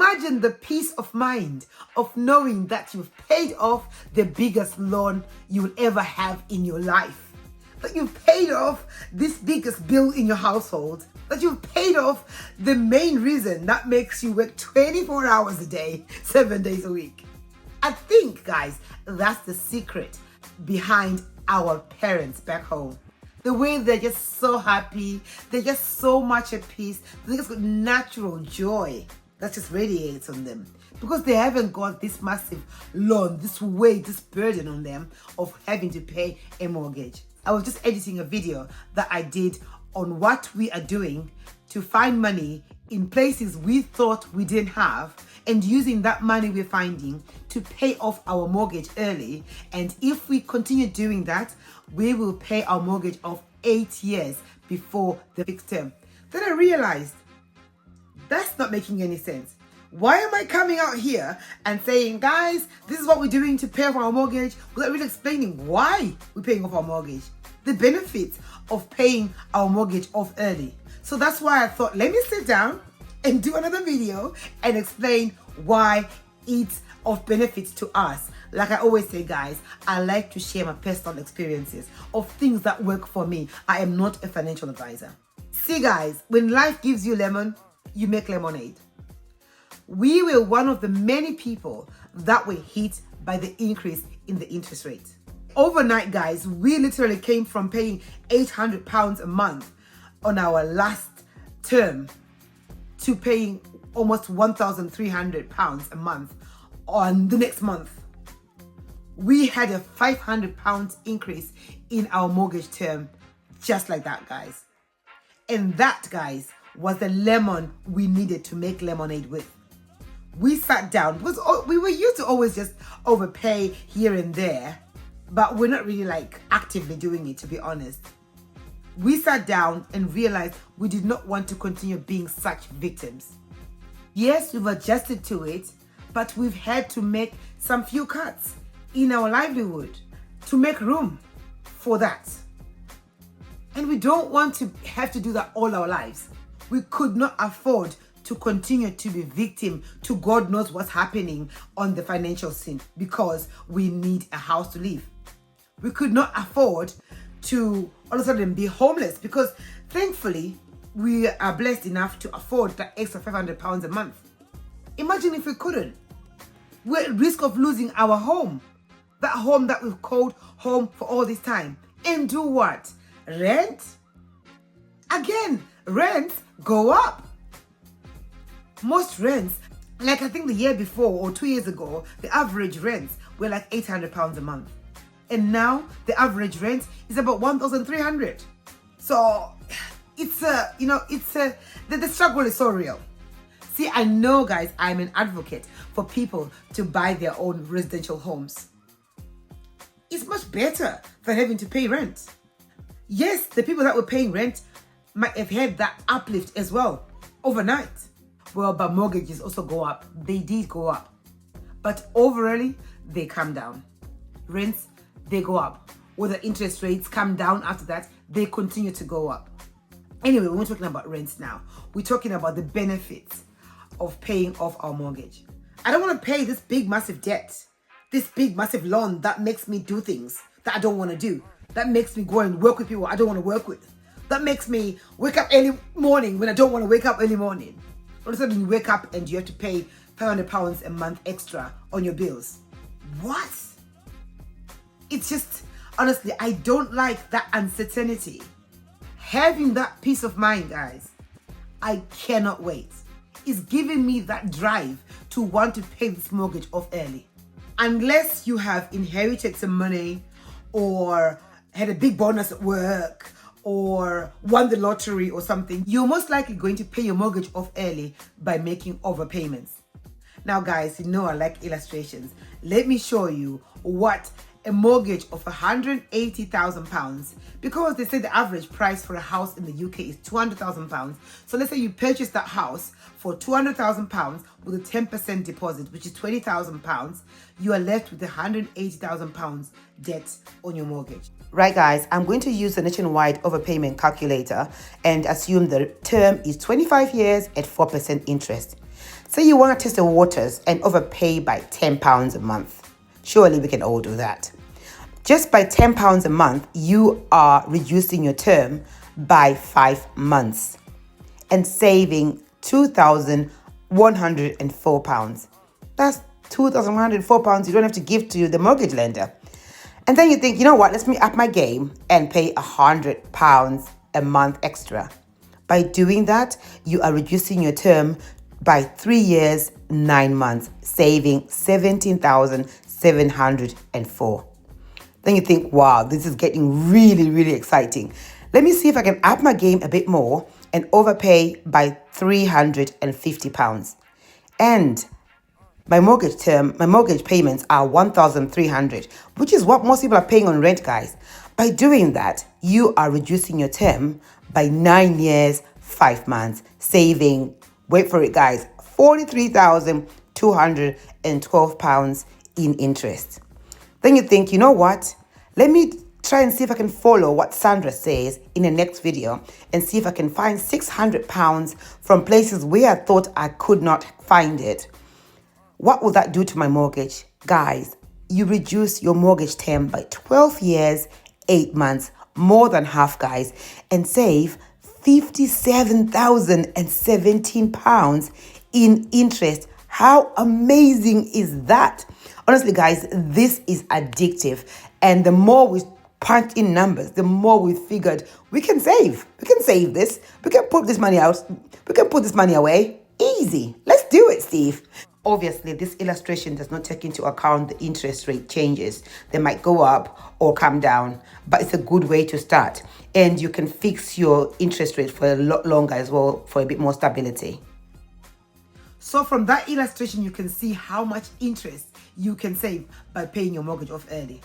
Imagine the peace of mind of knowing that you've paid off the biggest loan you will ever have in your life. That you've paid off this biggest bill in your household. That you've paid off the main reason that makes you work 24 hours a day, 7 days a week. I think, guys, that's the secret behind our parents back home. The way they're just so happy, they're just so much at peace, they just got natural joy that just radiates on them. Because they haven't got this massive loan, this weight, this burden on them of having to pay a mortgage. I was just editing a video that I did on what we are doing to find money in places we thought we didn't have, and using that money we're finding to pay off our mortgage early. And if we continue doing that, we will pay our mortgage off 8 years before the fixed term. Then I realized that's not making any sense. Why am I coming out here and saying, guys, this is what we're doing to pay off our mortgage, without really explaining why we're paying off our mortgage, the benefits of paying our mortgage off early? So that's why I thought, let me sit down and do another video and explain why it's of benefits to us. Like I always say, guys, I like to share my personal experiences of things that work for me. I am not a financial advisor. See, guys, when life gives you lemon, you make lemonade. We were one of the many people that were hit by the increase in the interest rate. Overnight, guys, we literally came from paying £800 a month on our last term to paying almost £1,300 a month on the next month. We had a £500 increase in our mortgage term, just like that, guys. And that, guys, was the lemon we needed to make lemonade with. We sat down, because we were used to always just overpay here and there, but we're not really like actively doing it, to be honest. We sat down and realized we did not want to continue being such victims. Yes, we've adjusted to it, but we've had to make some few cuts in our livelihood to make room for that. And we don't want to have to do that all our lives. We could not afford to continue to be victim to God knows what's happening on the financial scene, because we need a house to live. We could not afford to all of a sudden be homeless, because thankfully we are blessed enough to afford that extra £500 a month. Imagine if we couldn't. We're at risk of losing our home, that home that we've called home for all this time. And do what? Rent? Again, rents go up. Most rents, like I think the year before or 2 years ago, the average rents were like £800 a month. And now the average rent is about £1,300. So the struggle is so real. See, I know, guys, I'm an advocate for people to buy their own residential homes. It's much better than having to pay rent. Yes, the people that were paying rent might have had that uplift as well overnight. Well, but mortgages also go up. They did go up. But overall, they come down. Rents, they go up. Whether interest rates come down after that, they continue to go up. Anyway, we're not talking about rents now. We're talking about the benefits of paying off our mortgage. I don't want to pay this big, massive debt, this big, massive loan that makes me do things that I don't want to do, that makes me go and work with people I don't want to work with, that makes me wake up early morning when I don't want to wake up early morning. All of a sudden you wake up and you have to pay £500 a month extra on your bills. What? It's just, honestly, I don't like that uncertainty. Having that peace of mind, guys, I cannot wait. It's giving me that drive to want to pay this mortgage off early. Unless you have inherited some money or had a big bonus at work or won the lottery or something, you're most likely going to pay your mortgage off early by making overpayments. Now, guys, you know I like illustrations. Let me show you what a mortgage of £180,000, because they say the average price for a house in the UK is £200,000. So let's say you purchase that house for £200,000 with a 10% deposit, which is £20,000. You are left with £180,000 debt on your mortgage. Right, guys, I'm going to use the nationwide overpayment calculator and assume the term is 25 years at 4% interest. Say you want to test the waters and overpay by £10 a month. Surely we can all do that. Just by £10 a month, you are reducing your term by 5 months and saving £2,104. That's £2,104 you don't have to give to the mortgage lender. And then you think, you know what, let me up my game and pay £100 a month extra. By doing that, you are reducing your term by 3 years, 9 months, saving £17,704. Then you think, wow, this is getting really, really exciting. Let me see if I can up my game a bit more and overpay by £350. And my mortgage payments are $1,300, which is what most people are paying on rent, guys. By doing that, you are reducing your term by 9 years, 5 months, saving, wait for it, guys, £43,212 in interest. Then you think, you know what? Let me try and see if I can follow what Sandra says in the next video and see if I can find £600 from places where I thought I could not find it. What will that do to my mortgage? Guys, you reduce your mortgage term by 12 years, 8 months, more than half, guys, and save £57,017 in interest. How amazing is that? Honestly, guys, this is addictive. And the more we punch in numbers, the more we figured we can save. We can save this. We can put this money out. We can put this money away. Easy. Let's do it, Steve. Obviously, this illustration does not take into account the interest rate changes. They might go up or come down, but it's a good way to start. And you can fix your interest rate for a lot longer as well for a bit more stability. So from that illustration, you can see how much interest you can save by paying your mortgage off early.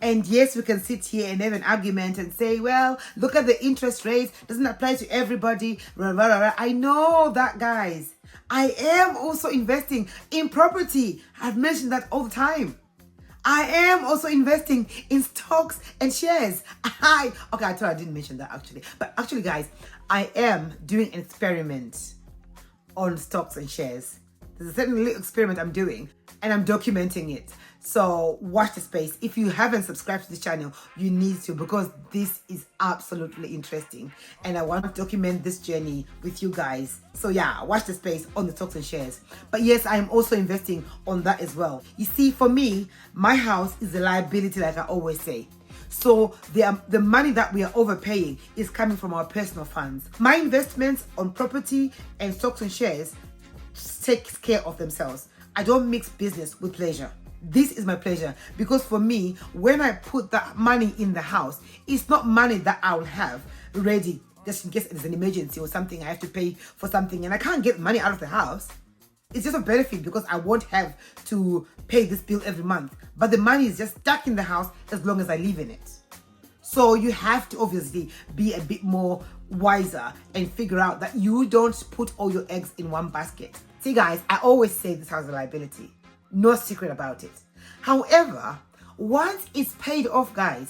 And yes, we can sit here and have an argument and say, well, look at the interest rates. Doesn't apply to everybody. I know that, guys. I am also investing in property. I've mentioned that all the time. I am also investing in stocks and shares. I thought I didn't mention that actually. But actually, guys, I am doing an experiment on stocks and shares. There's a certain little experiment I'm doing and I'm documenting it. So watch the space. If you haven't subscribed to this channel, you need to, because this is absolutely interesting. And I want to document this journey with you guys. So yeah, watch the space on the stocks and shares. But yes, I'm also investing on that as well. You see, for me, my house is a liability, like I always say. So the money that we are overpaying is coming from our personal funds. My investments on property and stocks and shares take care of themselves. I don't mix business with pleasure. This is my pleasure, because for me, when I put that money in the house, it's not money that I will have ready just in case there's an emergency or something. I have to pay for something and I can't get money out of the house. It's just a benefit because I won't have to pay this bill every month. But the money is just stuck in the house as long as I live in it. So you have to obviously be a bit more wiser and figure out that you don't put all your eggs in one basket. See, guys, I always say this house is a liability. No secret about it. However, once it's paid off, guys,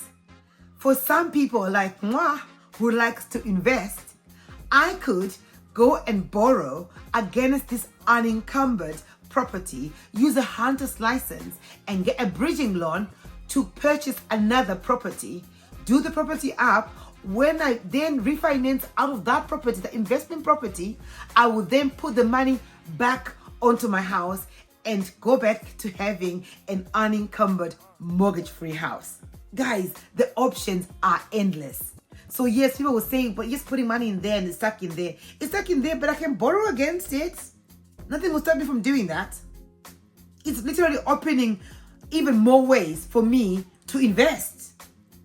for some people like moi who likes to invest, I could go and borrow against this unencumbered property, use a hunter's license and get a bridging loan to purchase another property, do the property up. When I then refinance out of that property, the investment property, I will then put the money back onto my house and go back to having an unencumbered mortgage-free house. Guys, the options are endless. So yes, people will say, but just putting money in there and it's stuck in there. It's stuck in there, but I can borrow against it. Nothing will stop me from doing that. It's literally opening even more ways for me to invest.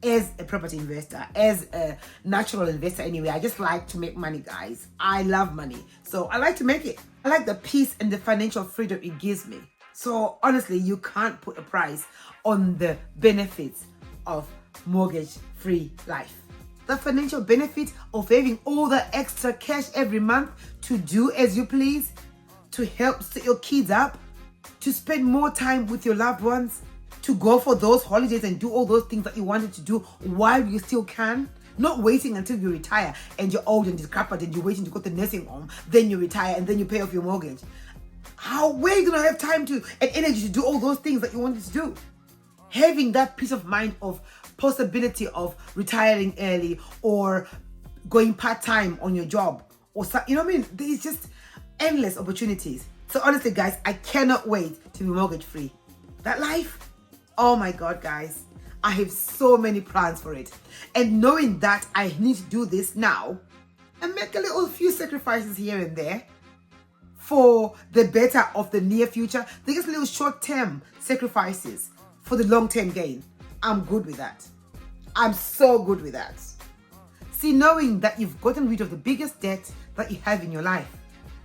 As a property investor, as a natural investor anyway, I just like to make money, guys. I love money. So I like to make it. I like the peace and the financial freedom it gives me. So honestly, you can't put a price on the benefits of mortgage-free life. The financial benefit of having all that extra cash every month to do as you please, to help set your kids up, to spend more time with your loved ones, to go for those holidays and do all those things that you wanted to do while you still can. Not waiting until you retire and you're old and decrepit and you're waiting to go to the nursing home, then you retire and then you pay off your mortgage. where are you gonna have time to and energy to do all those things that you wanted to do? Having that peace of mind of possibility of retiring early or going part-time on your job or you know what I mean? There's just endless opportunities. So honestly, guys, I cannot wait to be mortgage free. That life, oh my God, guys, I have so many plans for it. And knowing that I need to do this now and make a little few sacrifices here and there for the better of the near future, they're just little short-term sacrifices for the long-term gain. I'm good with that. I'm so good with that. See, knowing that you've gotten rid of the biggest debt that you have in your life,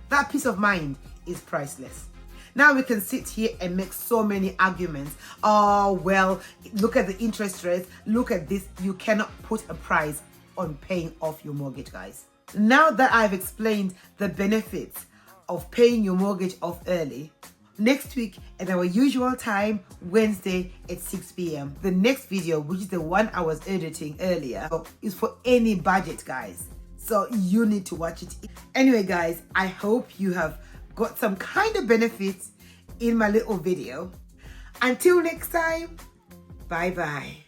that peace of mind is priceless. Now we can sit here and make so many arguments. Oh, well, look at the interest rates. Look at this. You cannot put a price on paying off your mortgage, guys. Now that I've explained the benefits of paying your mortgage off early, next week at our usual time, Wednesday at 6 p.m. The next video, which is the one I was editing earlier, is for any budget, guys. So you need to watch it. Anyway, guys, I hope you have got some kind of benefits in my little video. Until next time, bye-bye.